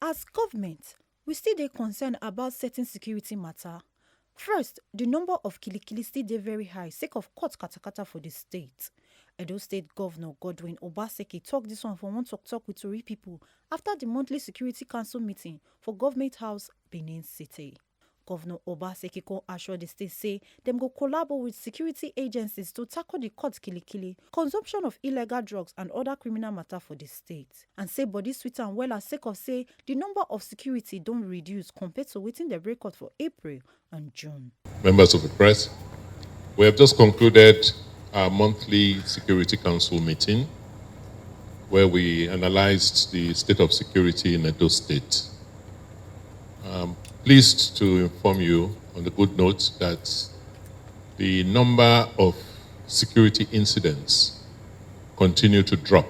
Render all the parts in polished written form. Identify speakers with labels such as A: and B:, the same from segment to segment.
A: As government, we still dey concerned about certain security matter. First, the number of kilikili still dey very high sake of court katakata for the state. Edo State Governor Godwin Obaseki tok dis one for one tok with Tori pipo after the monthly Security Council meeting for Government House, Benin City. Governor Obaseki con assure the state say dem go collabo with security agencies to tackle the court kilikili, consumption of illegal drugs and other criminal matter for the state. And say body sweet am wella sake of say the number of security don reduce compared to wetin dem record for April and June.
B: Members of the press, we have just concluded our monthly Security Council meeting where we analyzed the state of security in Edo State. Pleased to inform you on the good note that the number of security incidents continue to drop,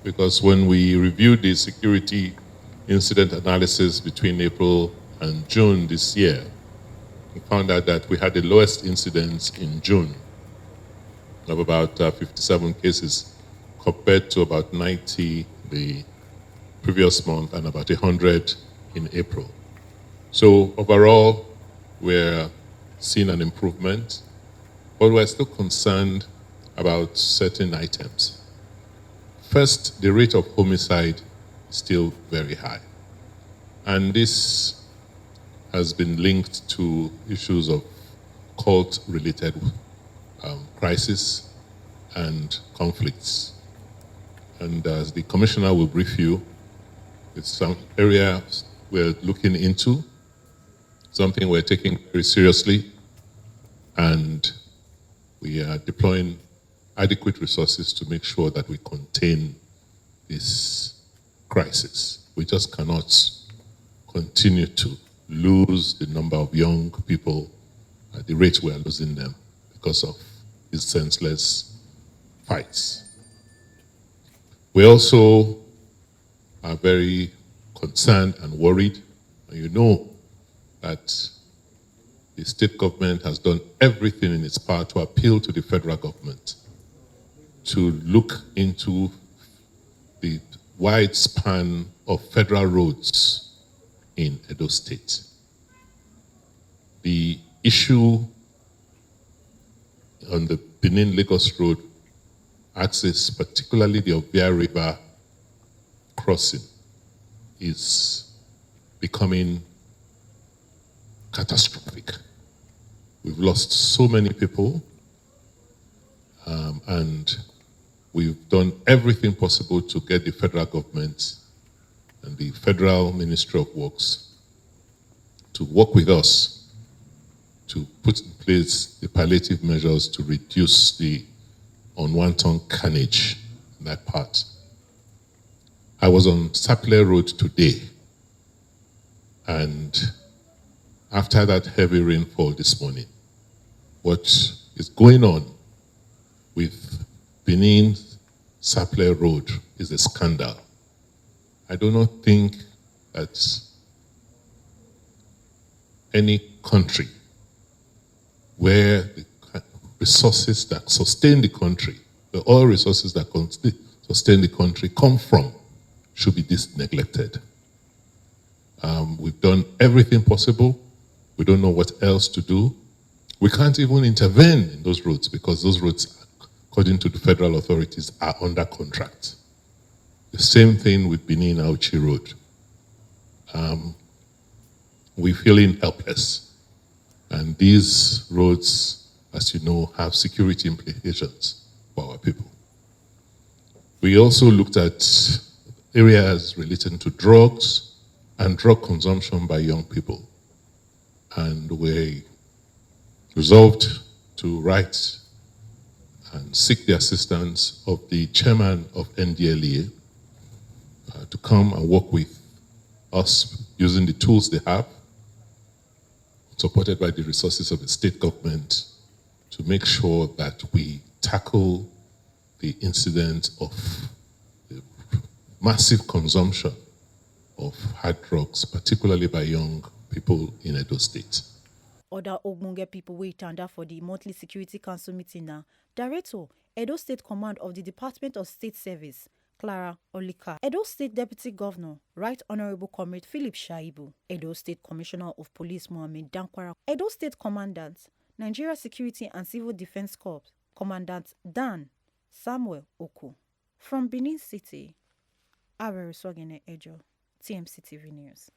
B: because when we reviewed the security incident analysis between April and June this year, we found out that we had the lowest incidents in June of about 57 cases compared to about 90 the previous month and about 100 in April. So overall, we're seeing an improvement, but we're still concerned about certain items. First, the rate of homicide is still very high. And this has been linked to issues of cult-related crisis and conflicts. And as the commissioner will brief you, it's some areas we're looking into, something we're taking very seriously, and we are deploying adequate resources to make sure that we contain this crisis. We just cannot continue to lose the number of young people at the rate we are losing them because of these senseless fights. We also are very concerned and worried, and you know that the state government has done everything in its power to appeal to the federal government to look into the wide span of federal roads in Edo State. The issue on the Benin-Lagos Road axis, particularly the Obia River crossing, is becoming catastrophic. We've lost so many people, and we've done everything possible to get the federal government and the Federal Ministry of Works to work with us to put in place the palliative measures to reduce the unwanted carnage in that part. I was on Sapele Road today, and after that heavy rainfall this morning, what is going on with Benin Sapele Road is a scandal. I do not think that any country where the resources that sustain the country, the oil resources that sustain the country come from, should be this neglected. We've done everything possible. We don't know what else to do. We can't even intervene in those roads because those roads, according to the federal authorities, are under contract. The same thing with Benin Auchi Road. We're feeling helpless. And these roads, as you know, have security implications for our people. We also looked at areas relating to drugs and drug consumption by young people. And we resolved to write and seek the assistance of the chairman of NDLEA to come and work with us using the tools they have, supported by the resources of the state government, to make sure that we tackle the incident of the massive consumption of hard drugs, particularly by young people in Edo State.
A: Other ogbonge people wey tanda for the monthly Security Council meeting na Director, Edo State Command of the Department of State Service, Clara Olika. Edo State Deputy Governor, Right Honorable Comrade Philip Shaibu. Edo State Commissioner of Police Mohammed Dankwara. Edo State Commandant, Nigeria Security and Civil Defense Corps, Commandant Dan Samuel Oku. From Benin City, Awere Sogene Ejo, TMC TV News.